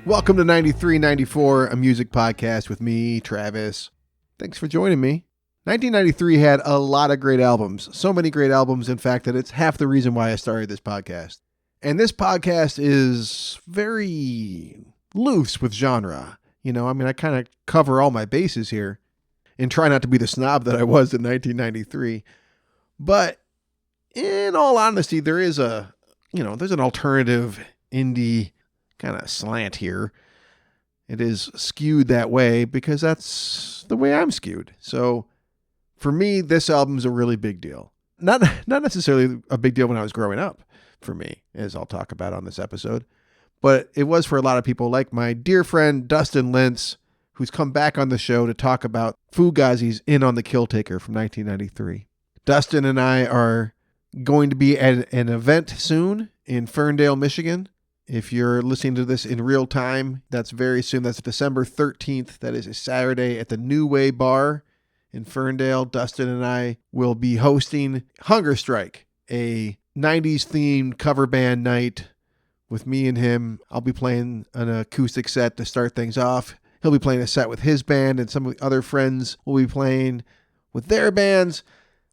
Welcome to 9394, a music podcast with me, Travis. Thanks for joining me. 1993 had a lot of great albums. So many great albums, in fact, that it's half the reason why I started this podcast. And this podcast is very loose with genre. I kind of cover all my bases here and try not to be the snob that I was in 1993. But in all honesty, there's an alternative indie kind of slant here. It is skewed that way because that's the way I'm skewed. So for me, this album's a really big deal. Not necessarily a big deal when I was growing up for me, as I'll talk about on this episode, but it was for a lot of people like my dear friend Dustin Lince, who's come back on the show to talk about Fugazi's In on the Killtaker from 1993. Dustin and I are going to be at an event soon in Ferndale, Michigan. If you're listening to this in real time, that's very soon. That's December 13th. That is a Saturday at the New Way Bar in Ferndale. Dustin and I will be hosting Hunger Strike, a 90s themed cover band night with me and him. I'll be playing an acoustic set to start things off. He'll be playing a set with his band, and some of the other friends will be playing with their bands.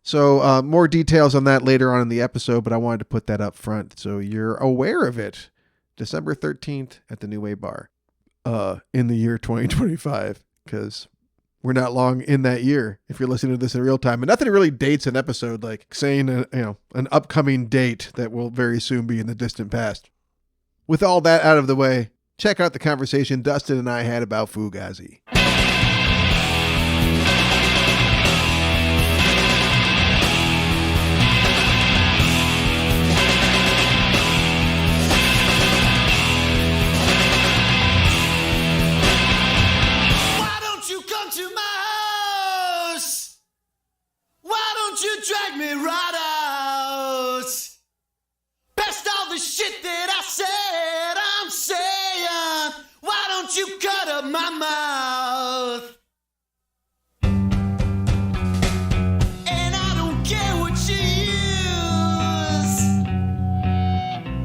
So more details on that later on in the episode, but I wanted to put that up front so you're aware of it. December 13th at the New Way Bar in the year 2025, because we're not long in that year if you're listening to this in real time. And nothing really dates an episode like saying an upcoming date that will very soon be in the distant past. With all that out of the way, check out the conversation Dustin and I had about Fugazi. Drag me right out. Best all the shit that I said, I'm saying. Why don't you cut up my mouth? And I don't care what you use.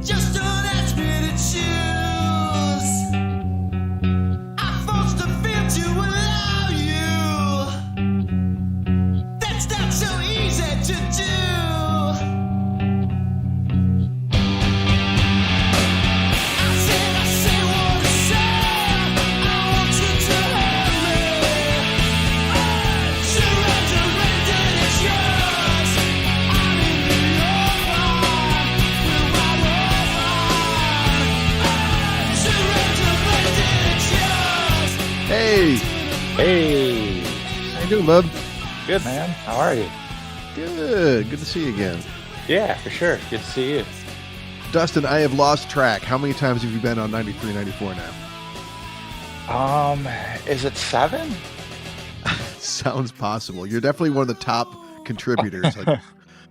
Just don't ask me to choose. I forced the fear to allow you. That's not so easy to do. I say what I said. I want you to have me. Surrender, it's yours. I'm in the open. We're wide open. Surrender, it's yours. Hey, how you doing, bub? Good, man. How are you? Good to see you again. Yeah, for sure. Good to see you. Dustin, I have lost track. How many times have you been on 93, 94 now? Is it 7? Sounds possible. You're definitely one of the top contributors. Like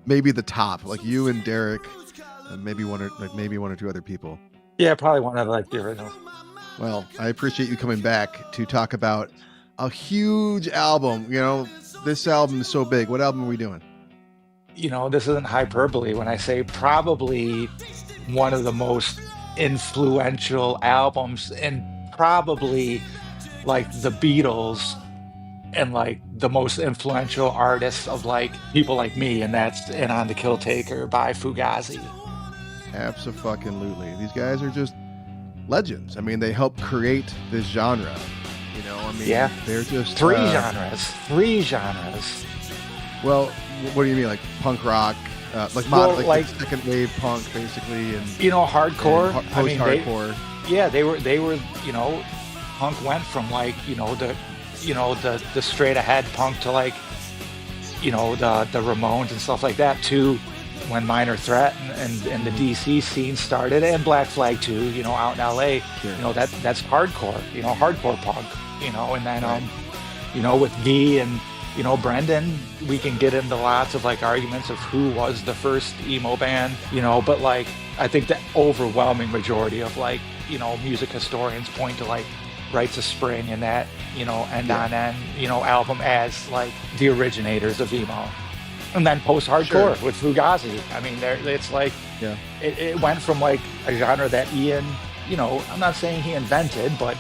maybe the top, like you and Derek, and maybe one or two other people. Yeah, probably one of the originals. Well, I appreciate you coming back to talk about a huge album. This album is so big. What album are we doing? This isn't hyperbole when I say probably one of the most influential albums, and probably like the Beatles and like the most influential artists of like people like me, and that's In on the Killtaker by Fugazi. Abso-fucking-lutely. These guys are just legends. I mean, they helped create this genre. Yeah, they're just three genres. Well, what do you mean, like punk rock, like second wave punk, basically, and hardcore, and post-hardcore. They were. Punk went from like the straight ahead punk to like the Ramones and stuff like that to when Minor Threat and the DC scene started, and Black Flag too, out in LA. Sure. That's hardcore, hardcore punk, and then right. With V and Brendan, we can get into lots of like arguments of who was the first emo band, but like I think the overwhelming majority of like music historians point to like Rites of Spring and that End on End album as like the originators of emo. And then post-hardcore with Fugazi. I mean, it's like, it went from like a genre that Ian I'm not saying he invented, but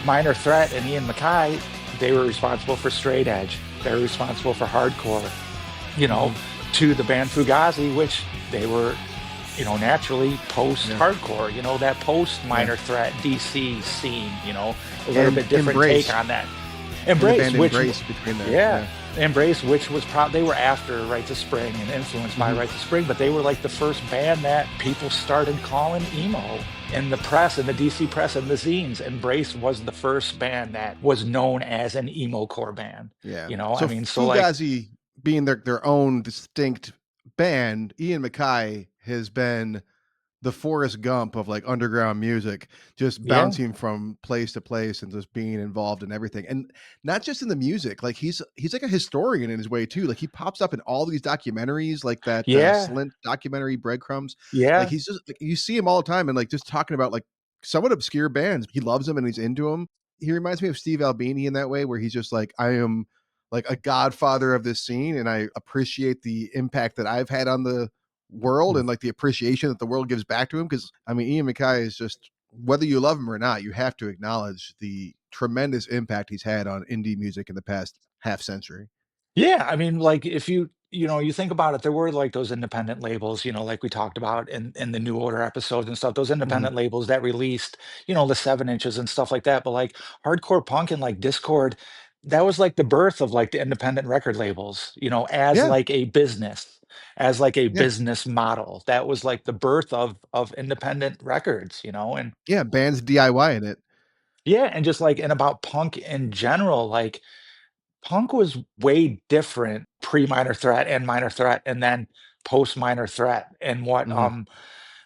Minor Threat and Ian MacKaye, they were responsible for straight edge. They were responsible for hardcore, you know, Hmm. to the band Fugazi, which they were, naturally Yeah. post-hardcore, that Yeah. post-Minor Threat DC scene, a little And bit different take Embrace on that. and the Embrace, band which, Embrace between there. yeah, Yeah. Embrace, which was they were after Rites of Spring and influenced by Hmm. Rites of Spring, but they were like the first band that people started calling emo in the press, in the DC press and the zines. Embrace was the first band that was known as an emo core band. Yeah. I So mean, so like, Fugazi being their own distinct band, Ian MacKaye has been the Forrest Gump of like underground music, just yeah, bouncing from place to place and just being involved in everything. And not just in the music, like he's like a historian in his way too. Like he pops up in all these documentaries, like that yeah, Slint documentary Breadcrumbs. Like yeah, he's just like you see him all the time and like just talking about like somewhat obscure bands. He loves them and he's into them. He reminds me of Steve Albini in that way, where he's just like, I am like a godfather of this scene and I appreciate the impact that I've had on the world and like the appreciation that the world gives back to him. Because I mean, Ian MacKaye is just, whether you love him or not, you have to acknowledge the tremendous impact he's had on indie music in the past half century. yeah. I mean, like if you think about it, there were like those independent labels, like we talked about in the New Order episodes and stuff, those Hmm. independent labels that released, the 7 inches and stuff like that. But like hardcore punk and like Discord, that was like the birth of like the independent record labels, as Yeah, like a business, as like a yeah, business model. That was like the birth of independent records, and yeah. Bands DIY in it. yeah, and just like and about punk in general, like punk was way different pre-Minor Threat and Minor Threat and then post-Minor Threat and what, Hmm.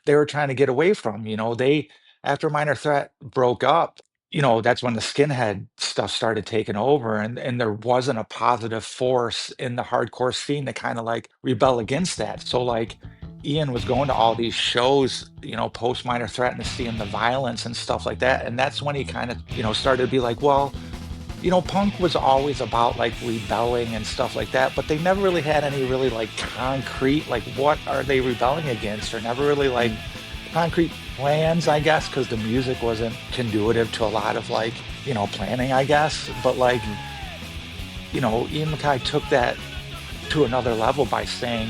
they were trying to get away from, they after Minor Threat broke up, that's when the skinhead stuff started taking over and there wasn't a positive force in the hardcore scene to kinda, like, rebel against that, so, like, Ian was going to all these shows, post-Minor Threat and seeing the violence and stuff like that, and that's when he kinda, started to be like, "Well, punk was always about like rebelling and stuff like that, but they never really had any really like concrete, like what are they rebelling against, or never really like Hmm. concrete plans, I guess, because the music wasn't conducive to a lot of like, planning, I guess. But like, Hmm. Ian MacKaye took that to another level by saying,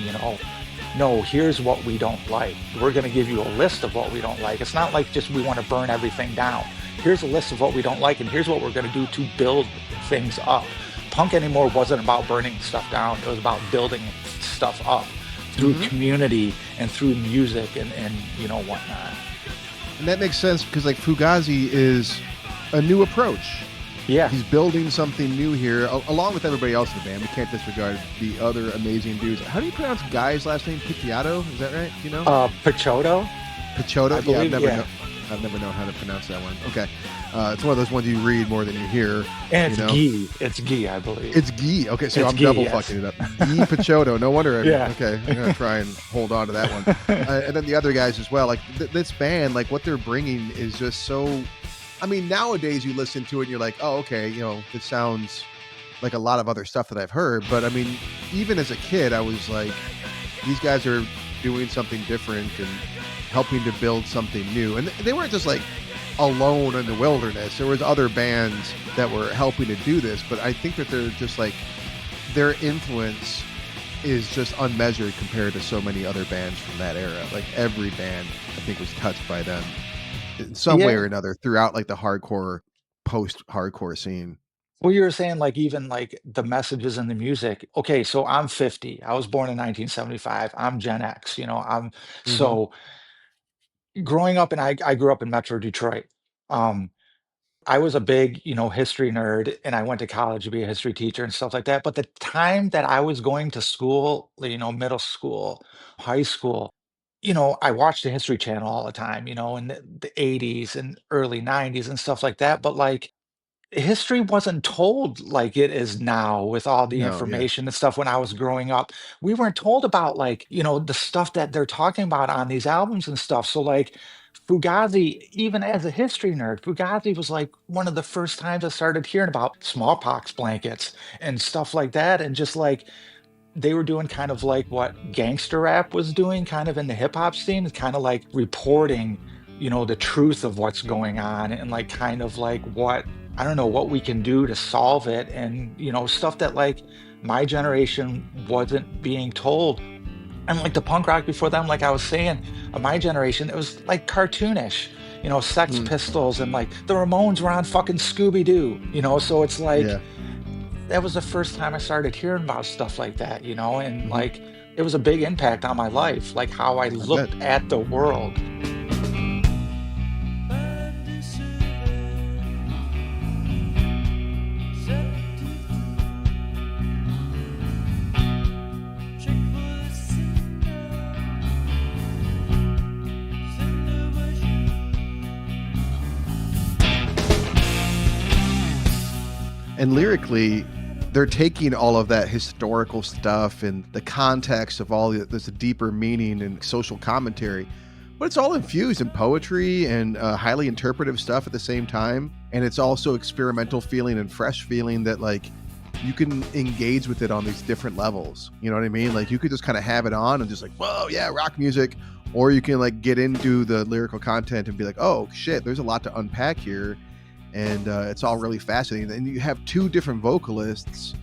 no, here's what we don't like. We're going to give you a list of what we don't like. It's not like just we want to burn everything down. Here's a list of what we don't like, and here's what we're going to do to build things up. Punk anymore wasn't about burning stuff down, it was about building stuff up through Hmm. community and through music and whatnot. And that makes sense because like Fugazi is a new approach. Yeah. He's building something new here, along with everybody else in the band. We can't disregard the other amazing dudes. How do you pronounce Guy's last name? Picciotto? Is that right? Do you know? Pachoto, I Pichota? Yeah, believe. Yeah. I've never known how to pronounce that one. Okay, it's one of those ones you read more than you hear. And You it's know, Guy. It's Guy, I believe. it's Guy. Okay, so It's I'm Guy, double yes. fucking it up. Guy Pichotto. No wonder. Yeah. Okay, I'm gonna try and hold on to that one. And then the other guys as well. Like this band, like what they're bringing is just so. I mean, nowadays you listen to it and you're like, oh, okay, this sounds like a lot of other stuff that I've heard. But I mean, even as a kid, I was like, these guys are doing something different and helping to build something new. And they weren't just like alone in the wilderness. There was other bands that were helping to do this, but I think that they're just like their influence is just unmeasured compared to so many other bands from that era. Like every band I think was touched by them in some way Yeah. or another throughout like the hardcore post-hardcore scene. Well, you were saying like even like the messages in the music. Okay, so I'm 50. I was born in 1975. I'm Gen X, Hmm. so growing up and I grew up in Metro Detroit. Um I was a big, history nerd and I went to college to be a history teacher and stuff like that. But the time that I was going to school, middle school, high school, I watched the History Channel all the time, in the 80s and early 90s and stuff like that. But like history wasn't told like it is now with all the No, yeah. information and stuff when I was growing up. We weren't told about like, the stuff that they're talking about on these albums and stuff. So like Fugazi, even as a history nerd, Fugazi was like one of the first times I started hearing about smallpox blankets and stuff like that. And just like they were doing kind of like what gangster rap was doing kind of in the hip hop scene, kind of like reporting the truth of what's going on, and like kind of like what, I don't know, what we can do to solve it, and stuff that like my generation wasn't being told. And like the punk rock before them, like I was saying, of my generation, it was like cartoonish. Sex Mm. Pistols and like the Ramones were on fucking Scooby-Doo, so it's like Yeah. that was the first time I started hearing about stuff like that, and Mhm. like it was a big impact on my life, like how I I bet. looked at the world. And lyrically, they're taking all of that historical stuff and the context of all this deeper meaning and social commentary, but it's all infused in poetry and highly interpretive stuff at the same time. And it's also experimental feeling and fresh feeling that like you can engage with it on these different levels. You know what I mean? Like you could just kind of have it on and just like, whoa, yeah, rock music. Or you can like get into the lyrical content and be like, oh shit, there's a lot to unpack here. And it's all really fascinating. And you have two different vocalists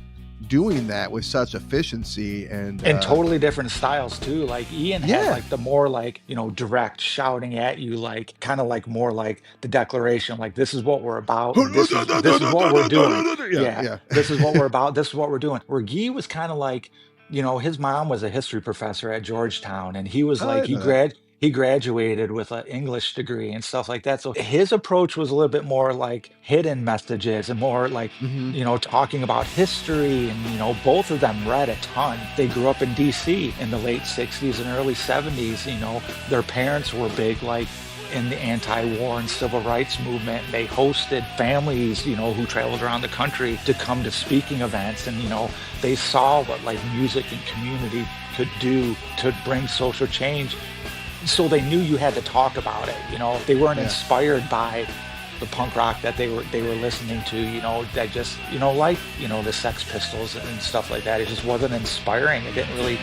doing that with such efficiency and Totally different styles too. Like Ian had like the more like, direct shouting at you, like kind of like more like the declaration, like this is what we're about, and this is what we're doing. Yeah, yeah. this is what we're about, this is what we're doing. Where Guy was kind of like, his mom was a history professor at Georgetown, and he was Oh, I like didn't know that. he graduated with an English degree and stuff like that. So his approach was a little bit more like hidden messages and more like, Mhm. talking about history. And, both of them read a ton. They grew up in DC in the late 60s and early 70s. Their parents were big, like in the anti-war and civil rights movement. They hosted families, who traveled around the country to come to speaking events. And, they saw what like music and community could do to bring social change. So they knew you had to talk about it. They weren't Yeah. inspired by the punk rock that they were listening to, that just, like, the Sex Pistols and stuff like that. It just wasn't inspiring. It didn't really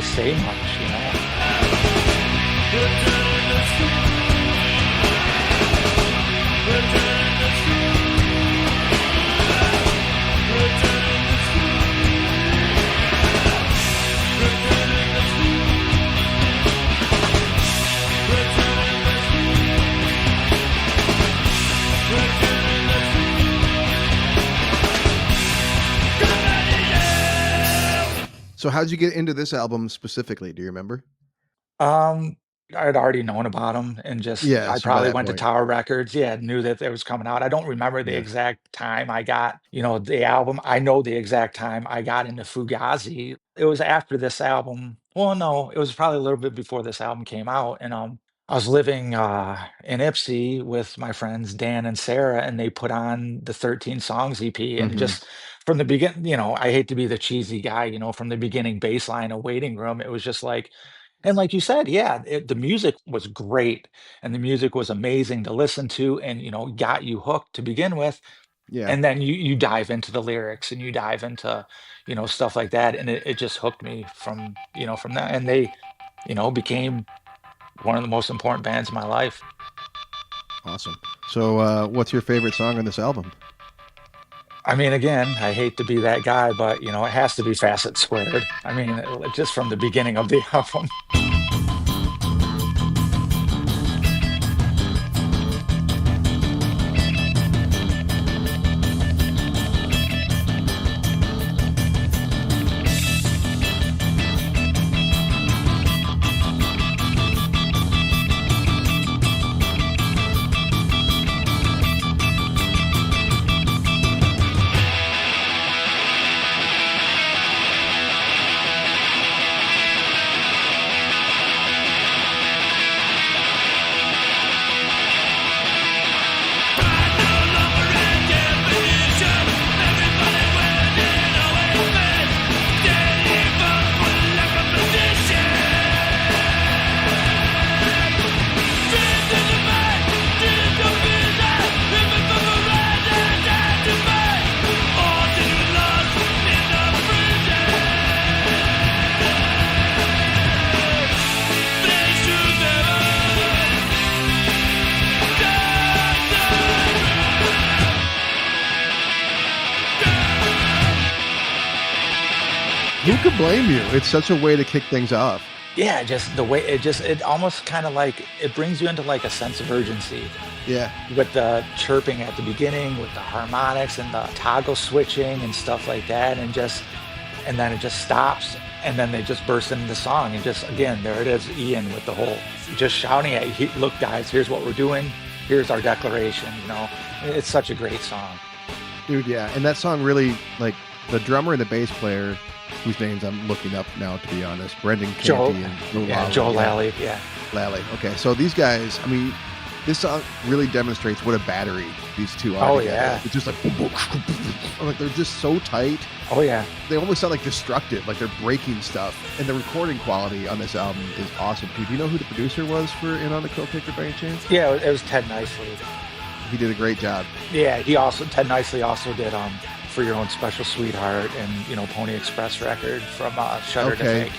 say much. So how'd you get into this album specifically? Do you remember? Um, I'd already known about him, and just Yeah, I so by probably that went to point. Tower Records, yeah, knew that it was coming out. I don't remember the Yeah. exact time I got, the album. I know the exact time I got into Fugazi. It was after this album. Well, no, it was probably a little bit before this album came out, and I was living in Ipsy with my friends Dan and Sarah, and they put on the 13 Songs EP, and Mhm. just from the beginning, I hate to be the cheesy guy, from the beginning baseline of Waiting Room, it was just like, and like you said, yeah, the music was great, and the music was amazing to listen to, and got you hooked to begin with, Yeah. and then you dive into the lyrics and you dive into stuff like that, and it just hooked me from that, and they became one of the most important bands in my life. Awesome. So what's your favorite song on this album? I mean, again, I hate to be that guy, but it has to be Facet Squared. I mean, just from the beginning of the album. could blame you? It's such a way to kick things off. Yeah, just the way it almost kind of like it brings you into like a sense of urgency Yeah. with the chirping at the beginning, with the harmonics and the toggle switching and stuff like that, and then it just stops, and then they just burst into the song, and just again there it is, Ian with the whole just shouting at you, look guys, here's what we're doing, here's our declaration. It's such a great song. Dude, yeah. And that song really, like, the drummer and the bass player, whose names I'm looking up now, to be honest, Brendan Canty and Joe Lally, yeah. Lally. Okay, so these guys, I mean, this song really demonstrates what a battery these two are. Oh, together. yeah. It's just like, boom, boom, like they're just so tight. Oh, yeah. They almost sound like destructive, like they're breaking stuff. And the recording quality on this album is awesome, too. Do you know who the producer was for In on the Killtaker by any chance? Yeah, it was Ted Nicely. He did a great job. Yeah, Ted Nicely also did For Your Own Special Sweetheart and, Pony Express record from Shudder to Fake.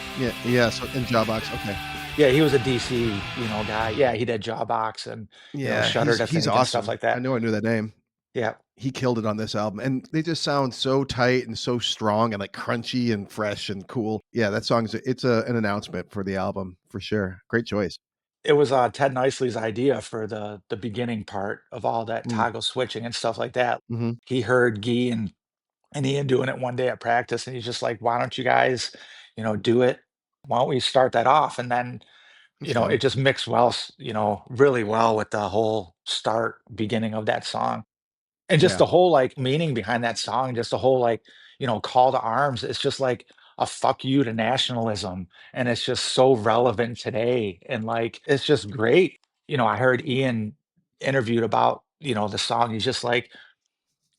Yeah, so in Jawbox, okay. Yeah, he was a DC, guy. Yeah, he did Jawbox and Shudder to Fake he's and awesome. stuff like that. I knew that name. Yeah. He killed it on this album, and they just sound so tight and so strong and like crunchy and fresh and cool. Yeah, that song it's an announcement for the album for sure. Great choice. It was Ted Nicely's idea for the beginning part of all that toggle switching and stuff like that. Mm-hmm. He heard Guy and Ian doing it one day at practice, and he's just like, "Why don't you guys, do it? Why don't we start that off?" And then, it just mixed well, really well with the whole beginning of that song. And just Yeah. the whole, like, meaning behind that song, just the whole, like, call to arms, it's just like a fuck you to nationalism, and it's just so relevant today, and, like, it's just great. I heard Ian interviewed about, the song, he's just like,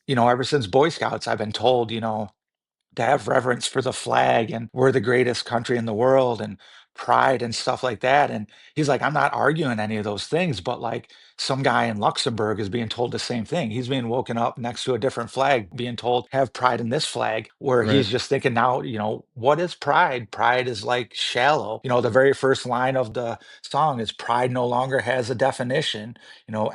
"Ever since Boy Scouts, I've been told, to have reverence for the flag and we're the greatest country in the world and pride and stuff like that." And he's like, I'm not arguing any of those things, but like some guy in Luxembourg is being told the same thing. He's being woken up next to a different flag, being told, have pride in this flag, where Right. he's just thinking now, what is pride? Pride is like shallow. The very first line of the song is pride no longer has a definition.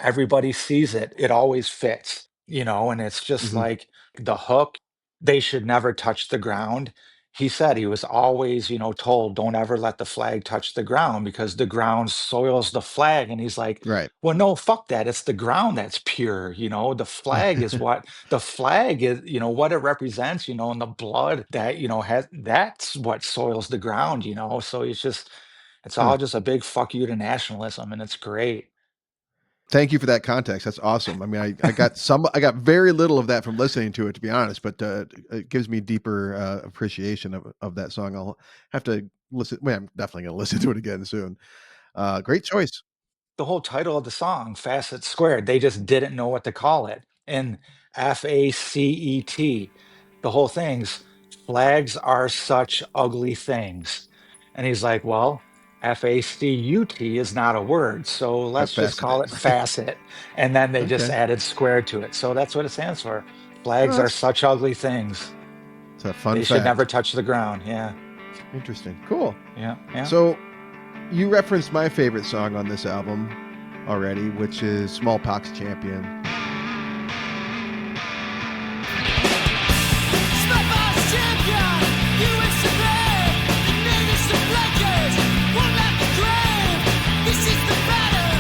Everybody sees it. It always fits, and it's just Mm-hmm. like the hook, they should never touch the ground. He said he was always, told, don't ever let the flag touch the ground because the ground soils the flag. And he's like, Right. well, no, fuck that. It's the ground that's pure. The flag is the flag is, what it represents, and the blood that, that's what soils the ground, So it's Huh. all just a big fuck you to nationalism, and it's great. Thank you for that context. That's awesome. I mean, I got very little of that from listening to it, to be honest, but it gives me deeper appreciation of that song. I'll have to listen. Well, I'm definitely going to listen to it again soon. Great choice. The whole title of the song, Facet Squared, they just didn't know what to call it. And FACET, the whole thing's flags are such ugly things. And he's like, well, FACUT is not a word, so let's just call it Fascinating. facet. And then they just Okay. added squared to it. So that's what it stands for. Oh, Flags are such ugly things. it's a fun They fact. should never touch the ground. Yeah. Interesting. Cool. Yeah. Yeah. So you referenced my favorite song on this album already, which is Smallpox Champion. Smallpox champion, US of A, the natives and blankets, one like the grave. This is the battle,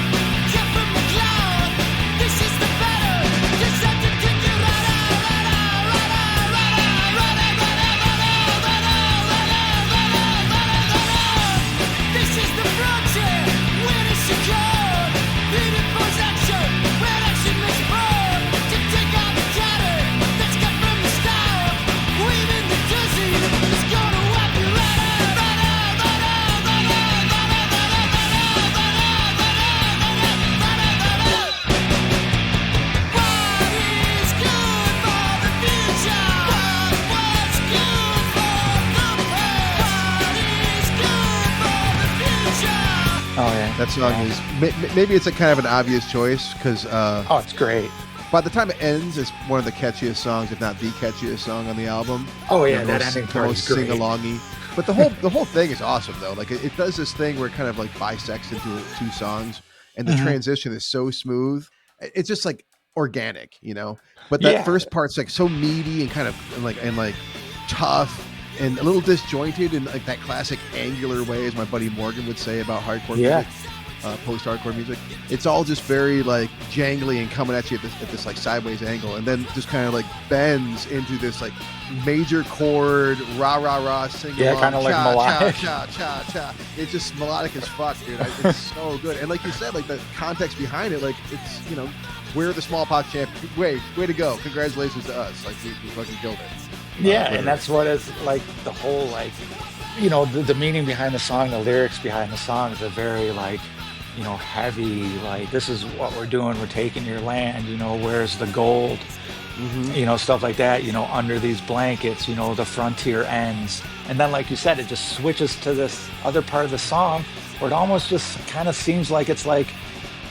kept from the cloud. This is the battle, just have to kick it right out, right out, right out, right out, right out, right out, right out, right out, right out, right out, right out. This is the frontier, where it's secure. Leading force action, where action is born. To take out the cannon that's cut from the stone. Weaving the dizzy, it's gonna wipe you right out, right out, right out, right out, right out, right out, right out, right out, right out, right out, right out. What is good for the future? What's good for the past? What is good for the future? Oh, yeah. That song Yeah. is maybe it's a kind of an obvious choice because Oh, it's great. by the time it ends, it's one of the catchiest songs, if not the catchiest song on the album. Oh, yeah, The that most- ending the part most is great. sing-alongy. But the whole thing is awesome though. Like it does this thing where it kind of like bisects into two songs, and the Mhm. transition is so smooth. It's just like organic, But that Yeah. first part's like so meaty and kind of and like tough, and a little disjointed in like that classic angular way, as my buddy Morgan would say about hardcore Yeah. music, post-hardcore music. It's all just very like jangly and coming at you at this like sideways angle, and then just kind of like bends into this like major chord rah rah rah sing Yeah, along, kinda like cha, melodic. cha cha cha cha. It's just melodic as fuck, dude. It's so good. And like you said, like the context behind it, like it's, you know, we're the smallpox champ. Way to go! Congratulations to us. Like we fucking killed it. Yeah, Literally. and that's what is like the whole like, you know, the meaning behind the song, the lyrics behind the song is a very like, you know, heavy, like this is what we're doing, we're taking your land, you know, where's the gold, you know, stuff like that, you know, under these blankets, you know, the frontier ends. And then like you said, it just switches to this other part of the song where it almost just kind of seems like it's like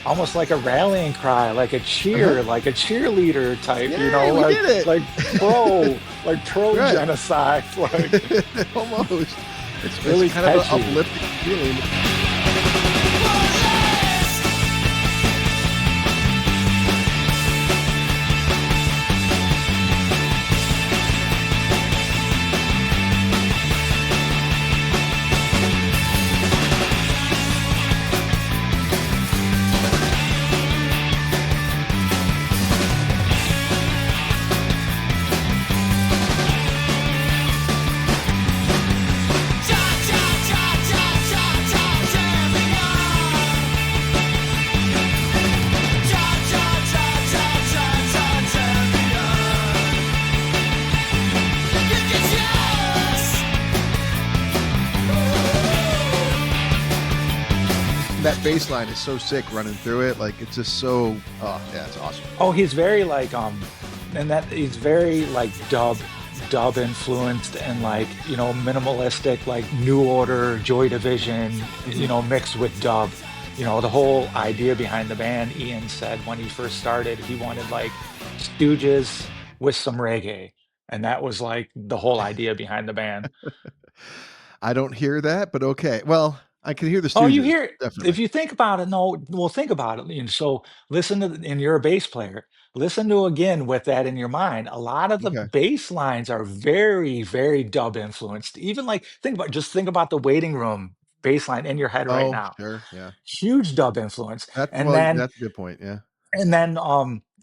almost like a rallying cry, like a cheer, like a cheerleader type, you Yay, know, we like did it. like pro Right. genocide, like Almost. It's really kind of catchy. an uplifting feeling. Cha cha cha cha cha cha champion. Cha cha cha cha cha cha champion. Look at yours. That bass line is so sick running through it. Like it's just so, oh yeah, it's awesome. Oh, he's very like and that he's very like dub influenced and like, you know, minimalistic, like New Order, Joy Division, you know, mixed with dub. You know, the whole idea behind the band, Ian said when he first started, he wanted like Stooges with some reggae. And that was like the whole idea behind the band. I don't hear that, but okay. Well, I can hear the Oh, you Stooges, hear it. definitely. If you think about it, no, well, think about it. And so listen to, and you're a bass player, listen to again with that in your mind. A lot of the Okay. bass lines are very, very dub influenced. Even like, just think about the waiting room bass line in your head right Oh, now. sure. Yeah. Huge dub influence. That's, And well, then, that's a good point. Yeah.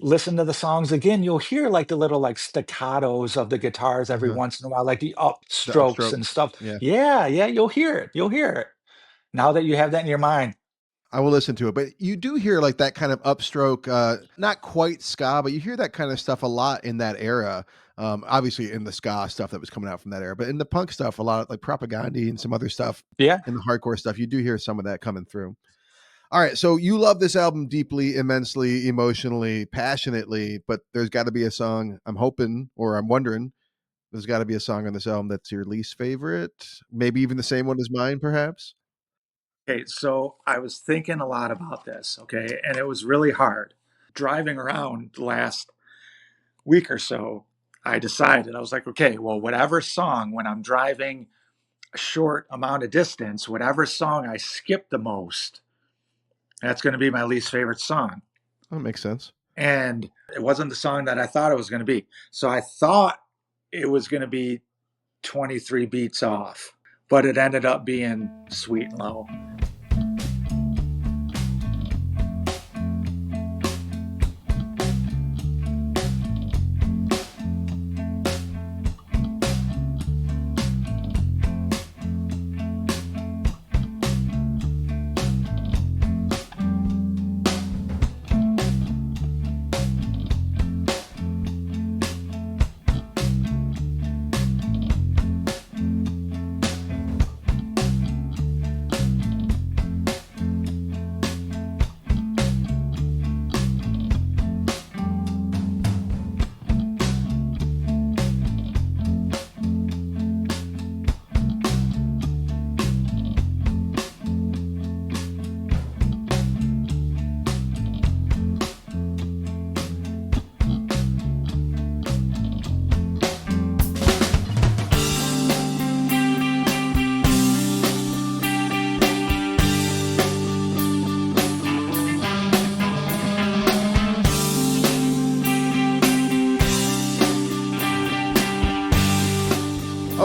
listen to the songs again. You'll hear like the little like staccatos of the guitars every Uh-huh. once in a while, like the The upstrokes upstroke. and stuff. Yeah. Yeah, yeah, you'll hear it. You'll hear it. Now that you have that in your mind. I will listen to it, but you do hear like that kind of upstroke, not quite ska, but you hear that kind of stuff a lot in that era. Obviously in the ska stuff that was coming out from that era, but in the punk stuff, a lot of like Propaganda and some other stuff Yeah. in the hardcore stuff, you do hear some of that coming through. All right, so you love this album deeply, immensely, emotionally, passionately, but there's got to be a song. I'm hoping, or I'm wondering, there's got to be a song on this album that's your least favorite, maybe even the same one as mine, perhaps. Okay, so I was thinking a lot about this, okay, and it was really hard. Driving around the last week or so, I decided, I was like, okay, well, whatever song, when I'm driving a short amount of distance, whatever song I skip the most, that's going to be my least favorite song. That makes sense. And it wasn't the song that I thought it was going to be. So I thought it was going to be 23 Beats Off, but it ended up being Sweet and Low.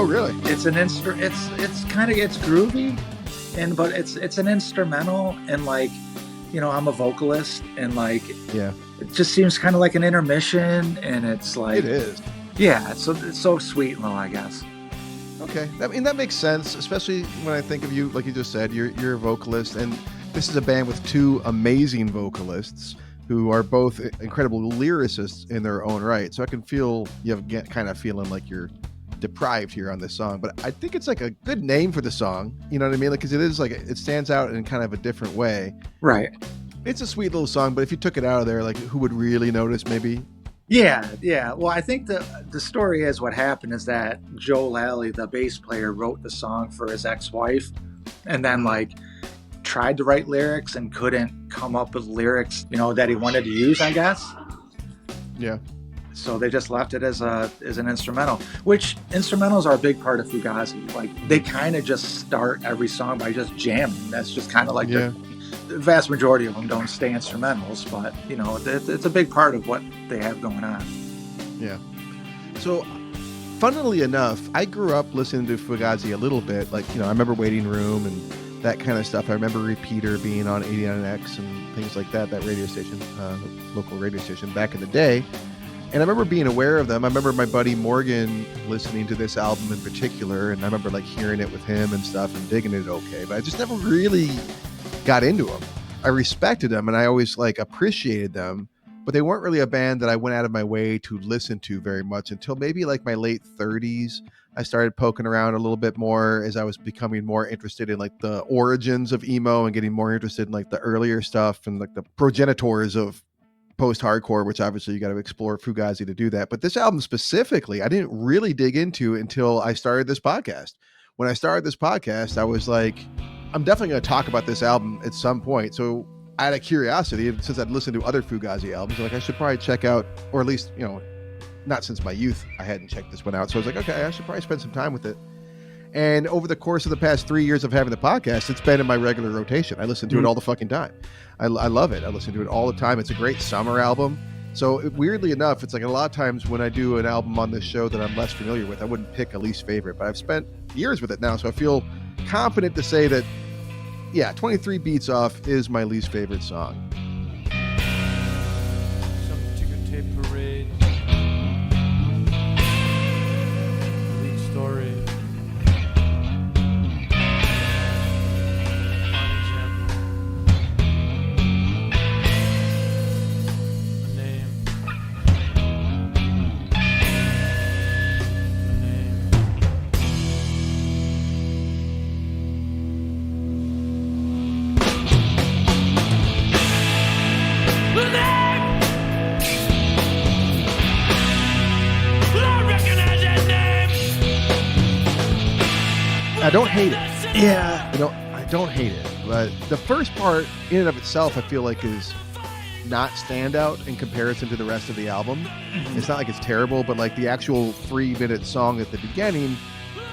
Oh, really? It's an it's kind of, it's groovy, but it's an instrumental, and like, you know, I'm a vocalist, and like, Yeah. it just seems kind of like an intermission, and it's like, It is. yeah, it's so sweet and low, I guess. Okay. I mean, that makes sense, especially when I think of you, like you just said, you're a vocalist, and this is a band with two amazing vocalists who are both incredible lyricists in their own right. So I can feel you have kind of feeling like you're deprived here on this song, but I think it's like a good name for the song. You know what I mean? Like, because it is like, it stands out in kind of a different way. Right. It's a sweet little song, but if you took it out of there, like, who would really notice? Maybe. Yeah. Well, I think the story is, what happened is that Joe Lally, the bass player, wrote the song for his ex-wife, and then like tried to write lyrics and couldn't come up with lyrics, you know, that he wanted to use, I guess. Yeah. So they just left it as an instrumental, which instrumentals are a big part of Fugazi. Like, they kind of just start every song by just jamming. That's just kind of like the vast majority of them don't stay instrumentals, but you know, it's a big part of what they have going on. Yeah. So, funnily enough, I grew up listening to Fugazi a little bit. Like, you know, I remember Waiting Room and that kind of stuff. I remember Repeater being on 89X and things like that radio station, local radio station back in the day. And I remember being aware of them. I remember my buddy Morgan listening to this album in particular, and I remember like hearing it with him and stuff and digging it okay. But I just never really got into them. I respected them and I always like appreciated them, but they weren't really a band that I went out of my way to listen to very much until maybe like my late 30s. I started poking around a little bit more as I was becoming more interested in like the origins of emo and getting more interested in like the earlier stuff and like the progenitors of post-hardcore, which obviously you got to explore Fugazi to do that. But this album specifically, I didn't really dig into until I started this podcast. When I started this podcast, I was like, I'm definitely going to talk about this album at some point. So out of curiosity, since I'd listened to other Fugazi albums, like I should probably check out, or at least, you know, not since my youth, I hadn't checked this one out. So I was like, okay, I should probably spend some time with it. And over the course of the past 3 years of having the podcast, it's been in my regular rotation. I listen to it all the fucking time. I love it. I listen to it all the time. It's a great summer album. So weirdly enough, it's like a lot of times when I do an album on this show that I'm less familiar with, I wouldn't pick a least favorite, but I've spent years with it now. So I feel confident to say that, yeah, 23 Beats Off is my least favorite song. Some ticker tape parade. Lead story. I don't hate it. Yeah. I don't hate it. But the first part in and of itself, I feel like is not standout in comparison to the rest of the album. Mm-hmm. It's not like it's terrible, but like the actual 3-minute song at the beginning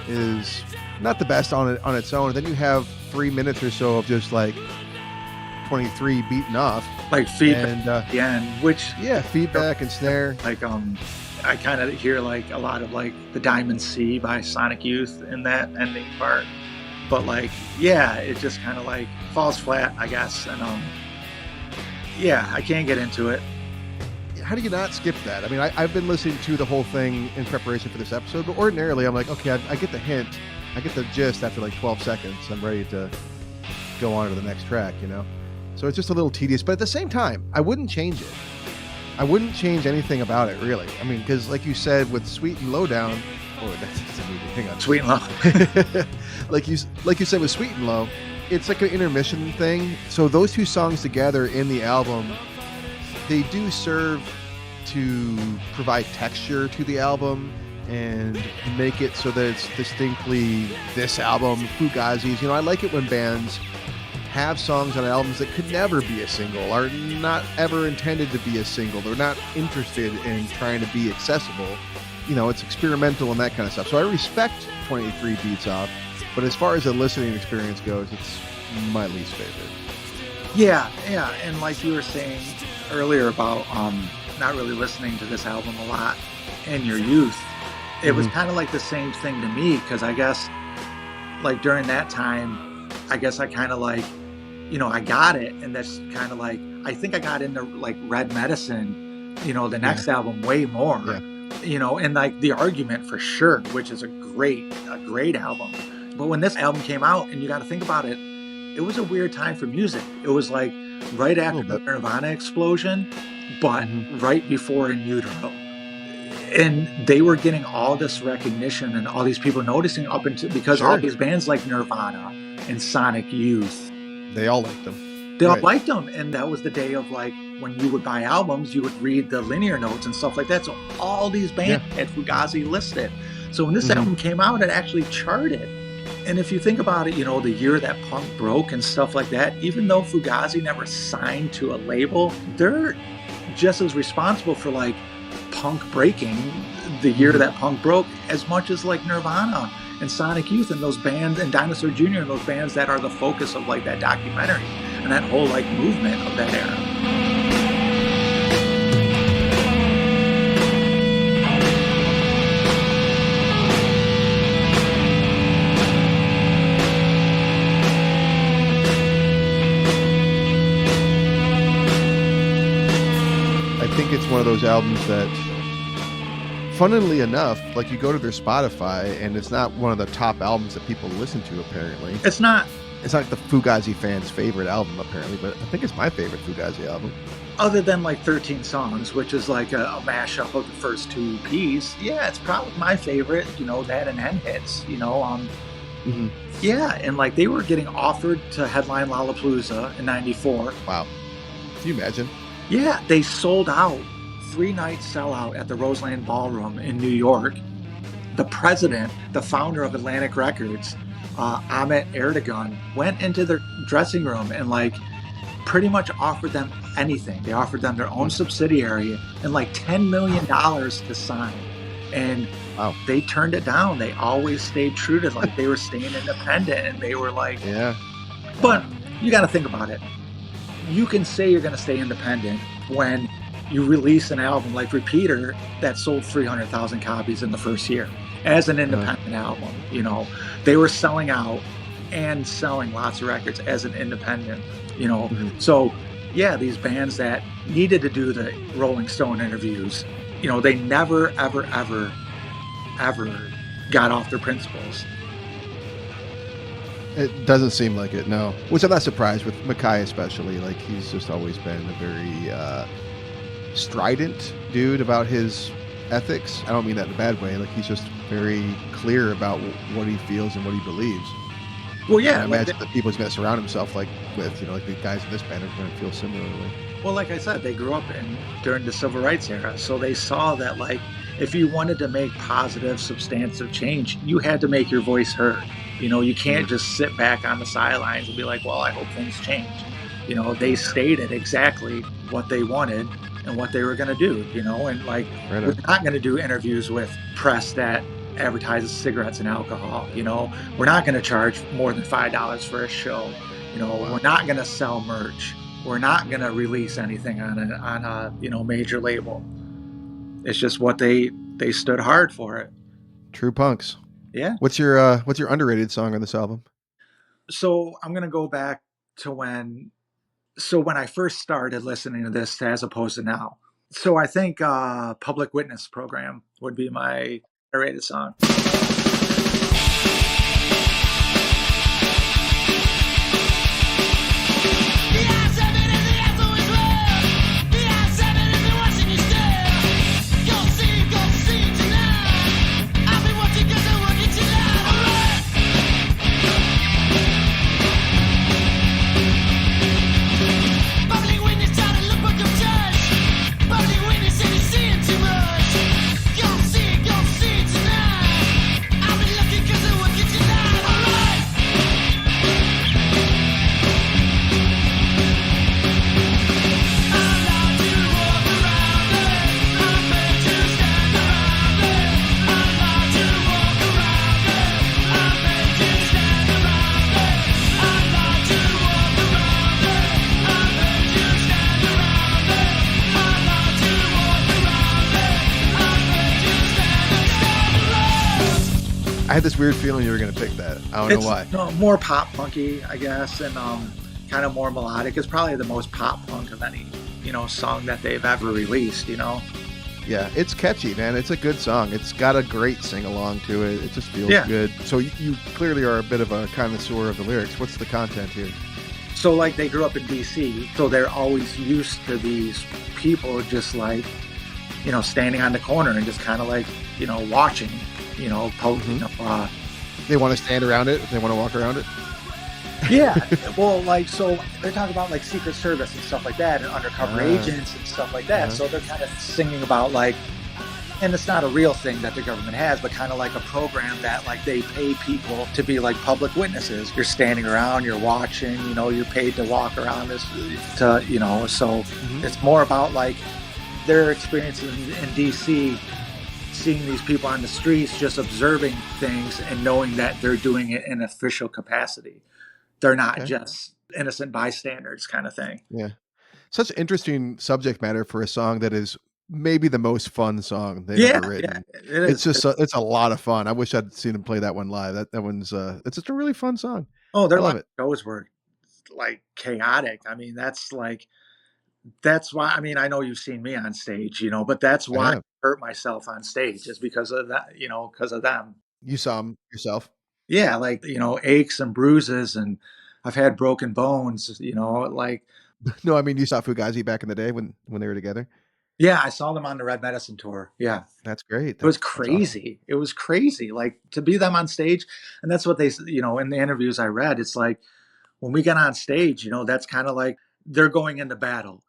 is not the best on its own. And then you have 3 minutes or so of just like 23 beaten off, like feedback at the end, which feedback and snare. Like I kind of hear like a lot of like the Diamond Sea by Sonic Youth in that ending part, but like it just kind of like falls flat, I guess. And I can't get into it. How do you not skip that? I mean, I've been listening to the whole thing in preparation for this episode, but ordinarily I'm like, okay, I get the hint, I get the gist after like 12 seconds. I'm ready to go on to the next track, you know? So it's just a little tedious, but at the same time, I wouldn't change it. I wouldn't change anything about it, really. I mean, because like you said, with Sweet and Low Down, that's a movie. Hang on. Sweet and Low. like you said with Sweet and Low, it's like an intermission thing. So those two songs together in the album, they do serve to provide texture to the album and make it so that it's distinctly this album, Fugazi's. You know, I like it when bands have songs on albums that could never be a single, are not ever intended to be a single. They're not interested in trying to be accessible. You know, it's experimental and that kind of stuff. So I respect 23 Beats Off, but as far as the listening experience goes, it's my least favorite. Yeah. And like you were saying earlier about not really listening to this album a lot in your youth, it was kind of like the same thing to me, because I guess like during that time, I guess I kind of like, I got it, and that's kind of like, I think I got into like Red Medicine, the next album way more, and like The Argument for sure, which is a great album. But when this album came out, and you got to think about it, it was a weird time for music. It was like right after the Nirvana explosion, but right before In Utero. And they were getting all this recognition and all these people noticing up into, because all these bands like Nirvana and Sonic Youth, they all liked them. They all liked them. And that was the day of like, when you would buy albums, you would read the linear notes and stuff like that. So all these bands had Fugazi listed. So when this album came out, it actually charted. And if you think about it, the year that punk broke and stuff like that, even though Fugazi never signed to a label, they're just as responsible for like punk breaking the year that punk broke as much as like Nirvana and Sonic Youth and those bands, and Dinosaur Jr. and those bands that are the focus of like that documentary and that whole like movement of that era. I think it's one of those albums that, funnily enough, like you go to their Spotify and it's not one of the top albums that people listen to, apparently. It's not like the Fugazi fans' favorite album, apparently, but I think it's my favorite Fugazi album. Other than like 13 Songs, which is like a mashup of the first two EPs, it's probably my favorite, that and Hen Hits, Yeah, and like they were getting offered to headline Lollapalooza in 94. Wow. Can you imagine? Yeah, they sold out, 3-night sellout at the Roseland Ballroom in New York. The president, the founder of Atlantic Records, Ahmet Erdogan, went into their dressing room and like pretty much offered them anything. They offered them their own subsidiary and like $10 million to sign. And they turned it down. They always stayed true to like they were staying independent, and they were like, But you got to think about it. You can say you're going to stay independent when you release an album like Repeater that sold 300,000 copies in the first year as an independent album. They were selling out and selling lots of records as an independent, So, these bands that needed to do the Rolling Stone interviews, they never, ever, ever, ever got off their principles. It doesn't seem like it, no. Which I'm not surprised with Mackay, especially. Like, he's just always been a very strident dude about his ethics. I don't mean that in a bad way. Like, he's just very clear about what he feels and what he believes. Well, yeah. And I imagine the people he's going to surround himself with, like the guys in this band are going to feel similarly. Well, like I said, they grew up during the Civil Rights era, so they saw that, like, if you wanted to make positive, substantive change, you had to make your voice heard. You can't just sit back on the sidelines and be like, well, I hope things change. They stated exactly what they wanted and what they were going to do, and like, we're not going to do interviews with press that advertises cigarettes and alcohol. We're not going to charge more than $5 for a show. We're not going to sell merch. We're not going to release anything on a major label. It's just what they stood hard for it. True punks. Yeah. What's your underrated song on this album? So I'm gonna go back to when I first started listening to this as opposed to now. So I think Public Witness Program would be my underrated song. I had this weird feeling you were going to pick that. I don't know why. No, more pop punky, I guess, and kind of more melodic. It's probably the most pop punk of any, song that they've ever released, Yeah, it's catchy, man. It's a good song. It's got a great sing along to it. It just feels good. So you clearly are a bit of a connoisseur of the lyrics. What's the content here? So like they grew up in DC, so they're always used to these people just like, standing on the corner and just kind of like, watching, They want to stand around it. They want to walk around it. Yeah, well, like, so they're talking about like Secret Service and stuff like that, and undercover agents and stuff like that. So they're kind of singing about like, and it's not a real thing that the government has, but kind of like a program that like they pay people to be like public witnesses. You're standing around, you're watching, you're paid to walk around this, so it's more about like their experiences in DC, seeing these people on the streets, just observing things and knowing that they're doing it in official capacity. They're not just innocent bystanders kind of thing. Yeah. Such interesting subject matter for a song that is maybe the most fun song they've ever written. Yeah, it's just it's a lot of fun. I wish I'd seen them play that one live. That one's it's just a really fun song. Oh, their I love live it. shows were like chaotic. I mean, that's why, I mean, I know you've seen me on stage, but that's why I hurt myself on stage is because of that, because of them. You saw them yourself? Yeah, like, aches and bruises, and I've had broken bones, like. No, I mean, you saw Fugazi back in the day when they were together? Yeah, I saw them on the Red Medicine tour. Yeah. That's great. It was crazy. Awesome. It was crazy. Like to be them on stage. And that's what they, in the interviews I read, it's like when we get on stage, that's kind of like they're going into battle.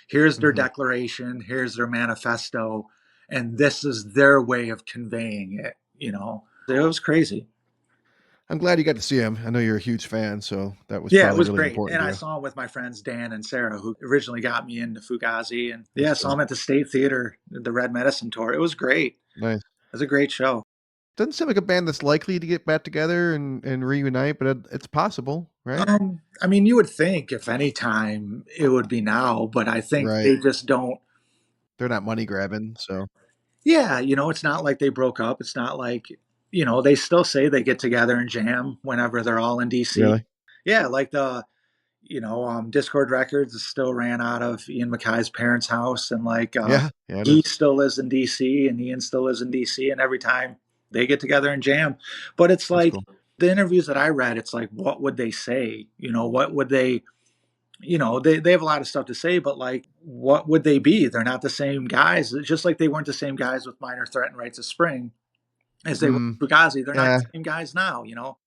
Here's their declaration, here's their manifesto, and this is their way of conveying it. It was crazy. I'm glad you got to see him. I know you're a huge fan, so that was it was really great. Important and I saw him with my friends Dan and Sarah, who originally got me into Fugazi, and saw him at the State Theater, the Red Medicine tour. It was great. Nice. It was a great show. Doesn't seem like a band that's likely to get back together and reunite, but it's possible, right? I mean, you would think if any time it would be now, but I think they just don't. They're not money grabbing, so. Yeah, it's not like they broke up. It's not like, they still say they get together and jam whenever they're all in DC. Really? Yeah, like the, Discord Records is still ran out of Ian MacKay's parents' house, and like he still lives in DC, and Ian still lives in DC, and every time they get together and jam. But it's like the interviews that I read, it's like, what would they say? What would they, they have a lot of stuff to say, but like, what would they be? They're not the same guys. It's just like they weren't the same guys with Minor Threat and Rites of Spring as they were with Fugazi. They're not the same guys now,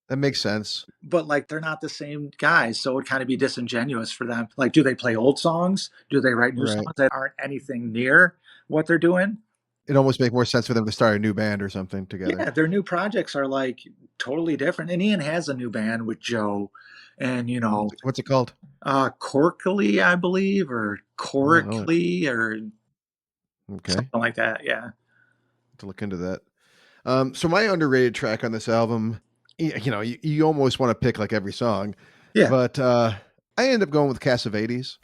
That makes sense. But like, they're not the same guys. So it would kind of be disingenuous for them. Like, do they play old songs? Do they write new songs that aren't anything near what they're doing? It almost makes more sense for them to start a new band or something together. Yeah, their new projects are like totally different. And Ian has a new band with Joe, and what's it called? Corkley, I believe, or Corkley, or something like that. Yeah, to look into that. So my underrated track on this album, you almost want to pick like every song. Yeah. But I end up going with Cassavetes.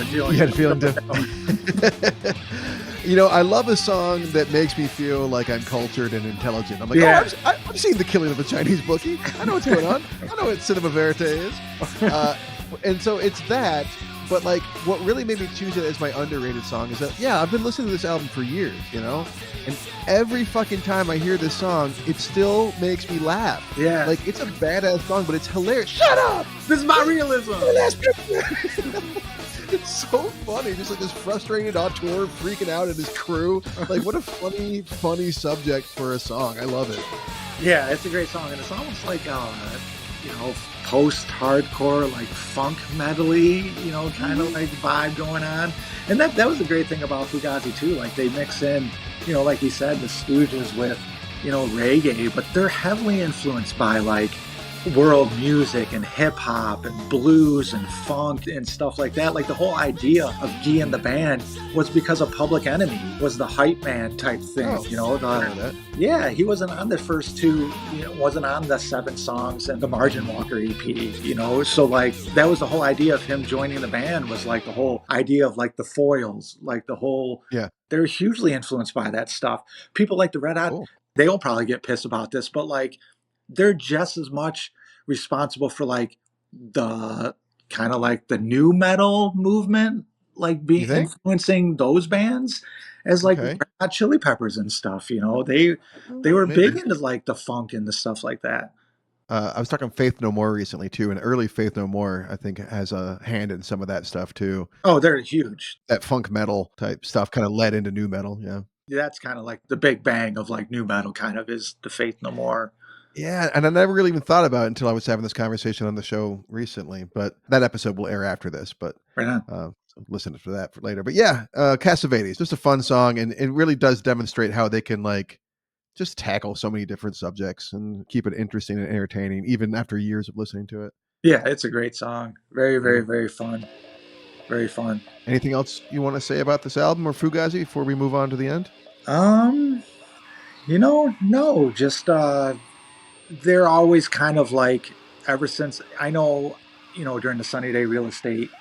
You had a feeling. You know, I love a song that makes me feel like I'm cultured and intelligent. I'm like, Yeah. I've seen The Killing of a Chinese Bookie. I know what's going on. I know what cinema verite is. And so it's that. But like, what really made me choose it as my underrated song is that, yeah, I've been listening to this album for years, you know? And every fucking time I hear this song, it still makes me laugh. Yeah. Like, it's a badass song, but it's hilarious. Shut up! This is my realism. It's so funny. Just like this frustrated auteur freaking out at his crew. Like, what a funny subject for a song. I love it. Yeah, it's a great song, and it's almost like post-hardcore, like funk medley, kind of like vibe going on. And that was the great thing about Fugazi too. Like they mix in, like you said, the Stooges with, reggae, but they're heavily influenced by like world music and hip hop and blues and funk and stuff like that. Like the whole idea of Guy and the band was because of Public Enemy was the hype man type thing. I know that. Yeah, he wasn't on the first two, wasn't on the 7 songs and the Margin Walker EP, so like that was the whole idea of him joining the band, was like the whole idea of like the Foils, like the whole, they're hugely influenced by that stuff. People like the Red Hot, they'll probably get pissed about this, but like they're just as much responsible for like the kind of like the new metal movement, like being influencing those bands as like Red Hot Chili Peppers and stuff. They were big into like the funk and the stuff like that. I was talking Faith No More recently too, and early Faith No More I think has a hand in some of that stuff too. Oh, they're huge. That funk metal type stuff kind of led into new metal. Yeah, that's kind of like the big bang of like new metal. Kind of is the Faith No More. Yeah, and I never really even thought about it until I was having this conversation on the show recently. But that episode will air after this. But so listen to that for later. But yeah, Cassavetes, just a fun song, and it really does demonstrate how they can like just tackle so many different subjects and keep it interesting and entertaining, even after years of listening to it. Yeah, it's a great song. Very, very, very fun. Very fun. Anything else you want to say about this album or Fugazi before we move on to the end? No, just they're always kind of like, ever since I know, during the Sunny Day Real Estate,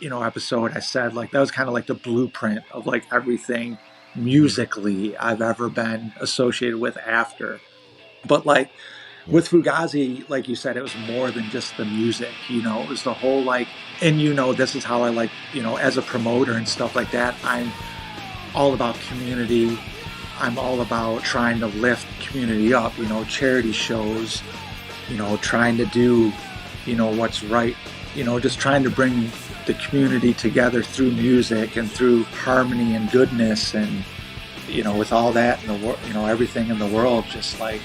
episode, I said like that was kind of like the blueprint of like everything musically I've ever been associated with after. But like with Fugazi, like you said, it was more than just the music, it was the whole like, and this is how I like, as a promoter and stuff like that, I'm all about community. I'm all about trying to lift community up, charity shows, trying to do, what's right, just trying to bring the community together through music and through harmony and goodness. And, with all that in the world, everything in the world, just like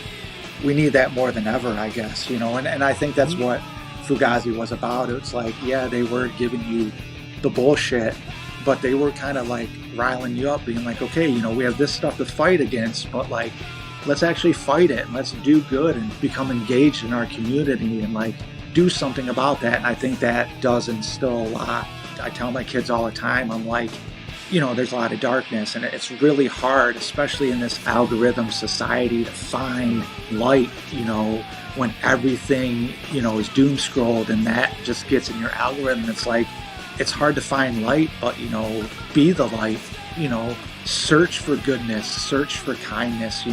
we need that more than ever, I guess, and I think that's what Fugazi was about. It's like, yeah, they were giving you the bullshit, but they were kind of like riling you up, being like, okay, we have this stuff to fight against, but like, let's actually fight it and let's do good and become engaged in our community and like do something about that. And I think that does instill a lot. I tell my kids all the time, I'm like, there's a lot of darkness and it's really hard, especially in this algorithm society, to find light, when everything, is doom scrolled and that just gets in your algorithm. It's like, it's hard to find light, but, be the light, search for goodness, search for kindness,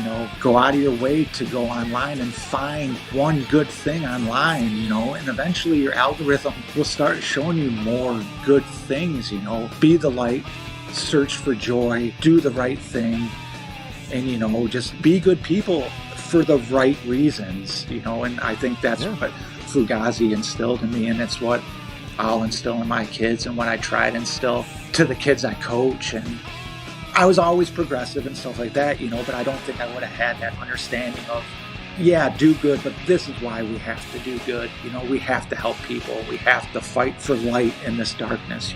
go out of your way to go online and find one good thing online, and eventually your algorithm will start showing you more good things, be the light, search for joy, do the right thing, and, just be good people for the right reasons, and I think that's what Fugazi instilled in me, and it's what I'll instill in my kids and what I try to instill to the kids I coach. And I was always progressive and stuff like that, but I don't think I would have had that understanding of, do good, but this is why we have to do good. We have to help people. We have to fight for light in this darkness,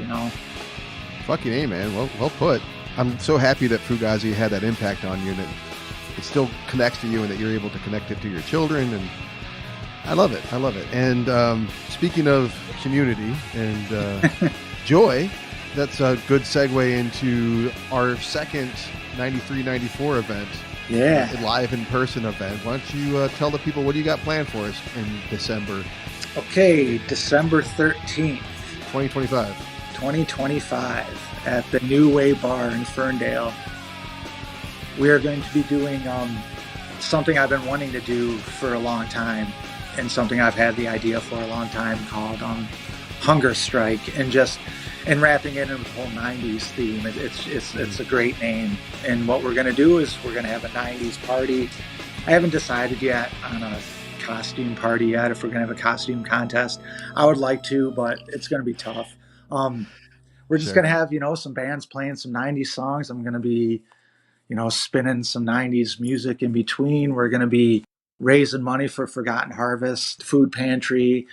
Fucking A, man. Well put. I'm so happy that Fugazi had that impact on you, and it still connects to you and that you're able to connect it to your children. And I love it. And speaking of community and joy, that's a good segue into our second 93-94 event. Yeah. Live in-person event. Why don't you tell the people what do you got planned for us in December? Okay, December 13th. 2025. 2025 at the New Way Bar in Ferndale. We are going to be doing something I've been wanting to do for a long time, and something I've had the idea for a long time, called Hunger Strike, and wrapping it in the whole 90s theme. It's a great name. And what we're going to do is we're going to have a 90s party. I haven't decided yet on a costume party yet, if we're going to have a costume contest. I would like to, but it's going to be tough. We're just going to have, some bands playing some 90s songs. I'm going to be, spinning some 90s music in between. We're going to be raising money for Forgotten Harvest Food Pantry,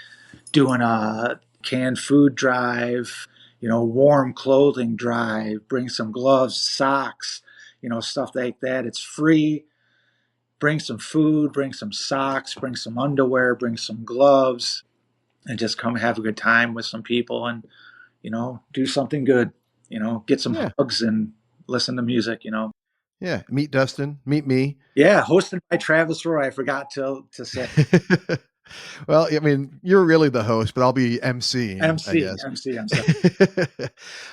doing a canned food drive, warm clothing drive, bring some gloves, socks, stuff like that. It's free. Bring some food, bring some socks, bring some underwear, bring some gloves, and just come have a good time with some people and, do something good, get some hugs and listen to music, Yeah. Meet Dustin, meet me. Yeah. Hosted by Travis Roy. I forgot to say. Well, I mean, you're really the host, but I'll be MC. MC.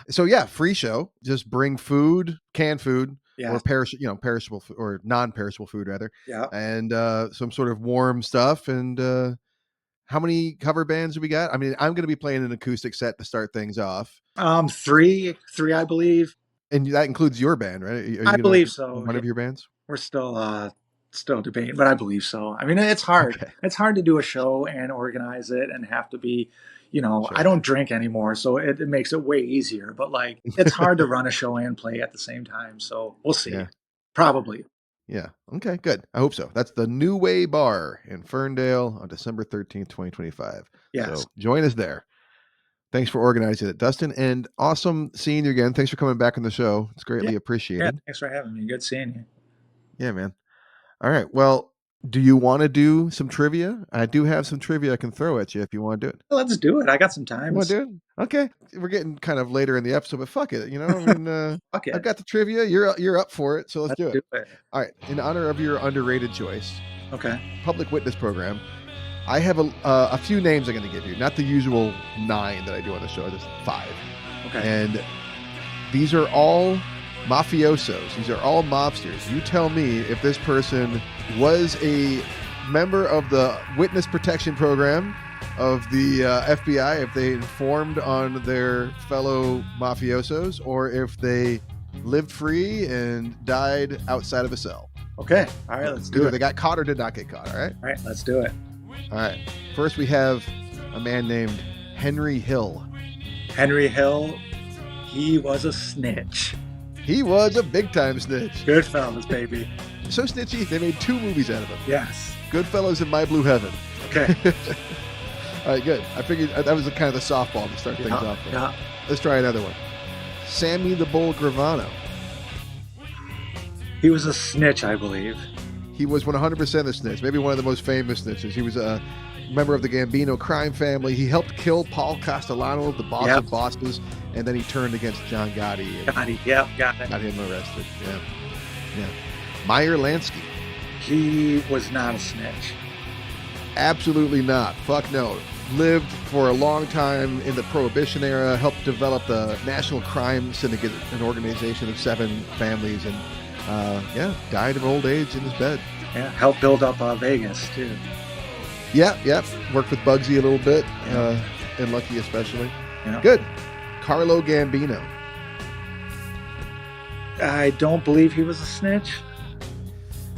So yeah, free show. Just bring food, canned food, or perishable or non-perishable food rather. Yeah. And some sort of warm stuff. And how many cover bands do we got? I mean, I'm going to be playing an acoustic set to start things off. Three, I believe. And that includes your band, right? I believe so. One of your bands? We're still debating, but I believe so. I mean, it's hard. Okay. It's hard to do a show and organize it and have to be, sure. I don't drink anymore, so it makes it way easier. But it's hard to run a show and play at the same time. So we'll see. Yeah. Probably. Yeah. Okay, good. I hope so. That's the New Way Bar in Ferndale on December 13th, 2025. Yes. So join us there. Thanks for organizing it, Dustin, and awesome seeing you again. Thanks for coming back on the show. It's greatly appreciated. Yeah, thanks for having me. Good seeing you. Yeah, man. All right. Well, do you want to do some trivia? I do have some trivia I can throw at you if you want to do it. Let's do it. I got some time. Want to do it? Okay. We're getting kind of later in the episode, but fuck it. I mean, okay. I've got the trivia. You're up for it, so let's do it. All right. In honor of your underrated choice, Public Witness Program, I have a few names I'm going to give you. Not the usual 9 that I do on the show, just 5. Okay. And these are all mafiosos. These are all mobsters. You tell me if this person was a member of the Witness Protection Program of the FBI, if they informed on their fellow mafiosos, or if they lived free and died outside of a cell. Okay. All right, let's do it. They got caught or did not get caught, all right? All right, let's do it. All right. First, we have a man named Henry Hill. Henry Hill, he was a snitch. He was a big-time snitch. Goodfellas, baby. So snitchy, they made 2 movies out of him. Yes. Goodfellas and My Blue Heaven. Okay. All right, good. I figured that was kind of the softball to start things off with. Yeah. Let's try another one. Sammy the Bull Gravano. He was a snitch, I believe. He was 100% a snitch, maybe one of the most famous snitches. He was a member of the Gambino crime family. He helped kill Paul Castellano, the boss of bosses, and then he turned against John Gotti. Got it. Got him arrested. Yeah. Meyer Lansky. He was not a snitch. Absolutely not. Fuck no. Lived for a long time in the Prohibition era, helped develop the National Crime Syndicate, an organization of 7 families, and died of old age in his bed. Yeah, helped build up Vegas, too. Yep. Worked with Bugsy a little bit, and Lucky especially. Yeah. Good. Carlo Gambino. I don't believe he was a snitch.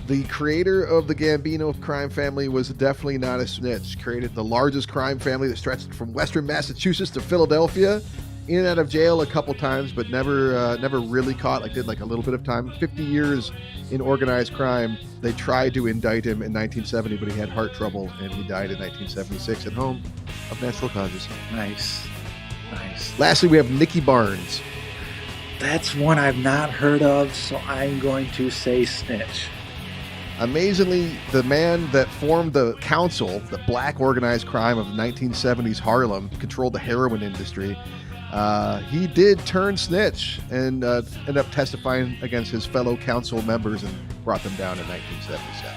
The creator of the Gambino crime family was definitely not a snitch. Created the largest crime family that stretched from Western Massachusetts to Philadelphia. In and out of jail a couple times, but never really caught. Did a little bit of time. 50 years in organized crime. They tried to indict him in 1970, but he had heart trouble, and he died in 1976 at home of natural causes. Nice. Lastly, we have Nicky Barnes. That's one I've not heard of, so I'm going to say snitch. Amazingly, the man that formed the council, the black organized crime of the 1970s Harlem, controlled the heroin industry. He did turn snitch and ended up testifying against his fellow council members and brought them down in 1977.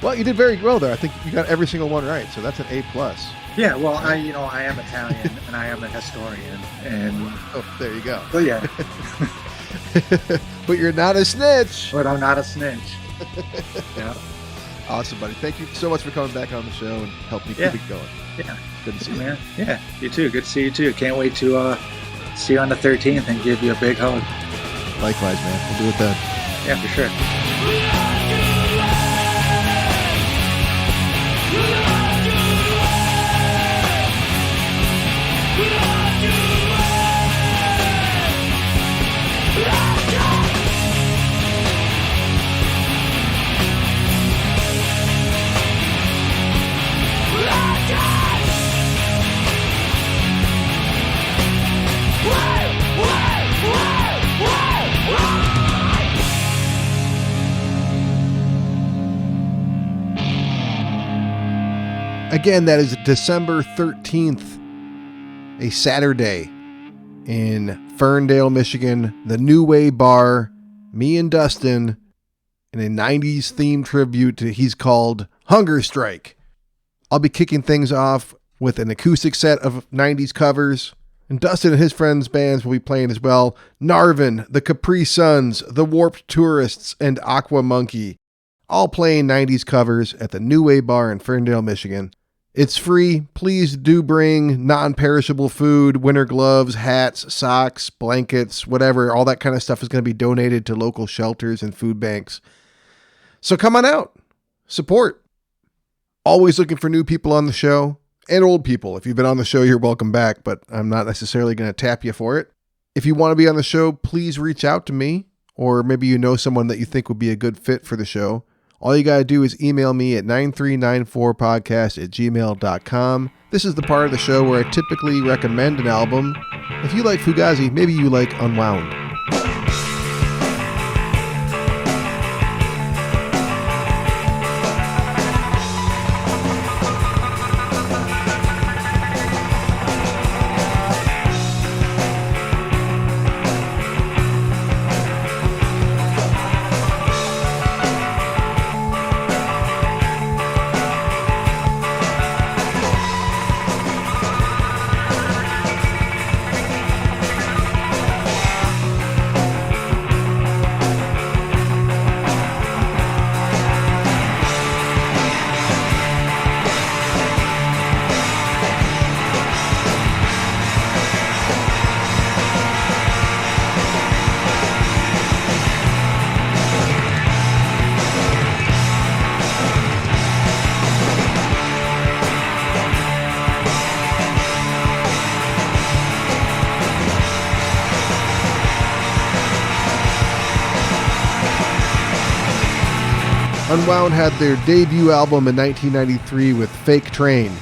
Well, you did very well there. I think you got every single one right, so that's an A+. Yeah, well, I am Italian and I am a historian, and Oh, there you go. but yeah, But you're not a snitch. but I'm not a snitch. Yeah, Awesome, buddy. Thank you so much for coming back on the show and help me Yeah. keep it going. yeah, Good to see you. man. Yeah, you too. Good to see you too. Can't wait to see you on the 13th and give you a big hug. Likewise, man. We'll do it then. Yeah, for sure. Again, that is December 13th, a Saturday in Ferndale, Michigan, the New Way Bar, me and Dustin, in a 90s themed tribute to he's called Hunger Strike. I'll be kicking things off with an acoustic set of 90s covers, and Dustin and his friends' bands will be playing as well. Narvin, the Capri Suns, the Warped Tourists, and Aqua Monkey, all playing 90s covers at the New Way Bar in Ferndale, Michigan. It's free. Please do bring non-perishable food, winter gloves, hats, socks, blankets, whatever. All that kind of stuff is going to be donated to local shelters and food banks. So come on out. Support. Always looking for new people on the show and old people. If you've been on the show, you're welcome back, but I'm not necessarily going to tap you for it. If you want to be on the show, please reach out to me, or maybe you know someone that you think would be a good fit for the show. All you got to do is email me at 9394podcast@gmail.com. This is the part of the show where I typically recommend an album. If you like Fugazi, maybe you like Unwound. Unwound had their debut album in 1993 with Fake Train,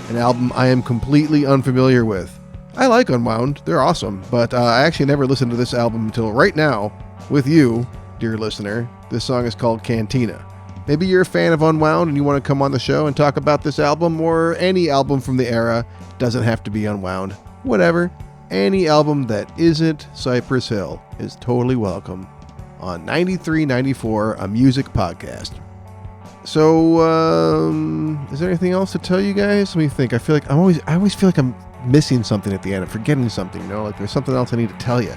an album I am completely unfamiliar with. I like Unwound, they're awesome, but I actually never listened to this album until right now, with you, dear listener. This song is called Cantina. Maybe you're a fan of Unwound and you want to come on the show and talk about this album or any album from the era. Doesn't have to be Unwound. Whatever. Any album that isn't Cypress Hill is totally welcome on 9394, a music podcast. So, is there anything else to tell you guys? Let me think. I always feel like I'm missing something at the end. I'm forgetting something, you know? Like there's something else I need to tell you.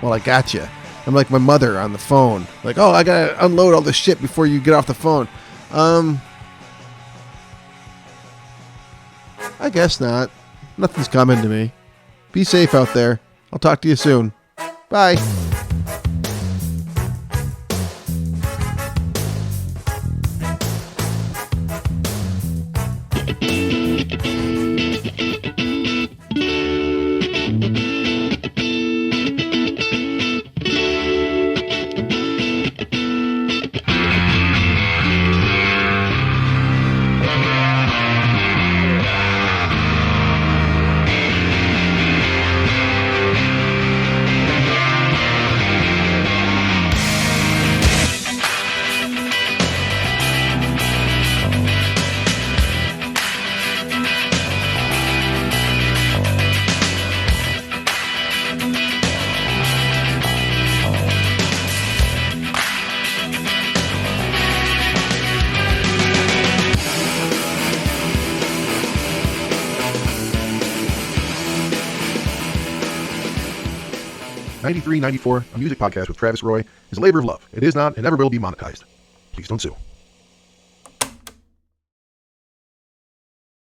Well, I got you. I'm like my mother on the phone. Like, oh, I gotta unload all this shit before you get off the phone. I guess not. Nothing's coming to me. Be safe out there. I'll talk to you soon. Bye. 9394, a music podcast with Travis Roy, is a labor of love. It is not and never will be monetized. Please don't sue.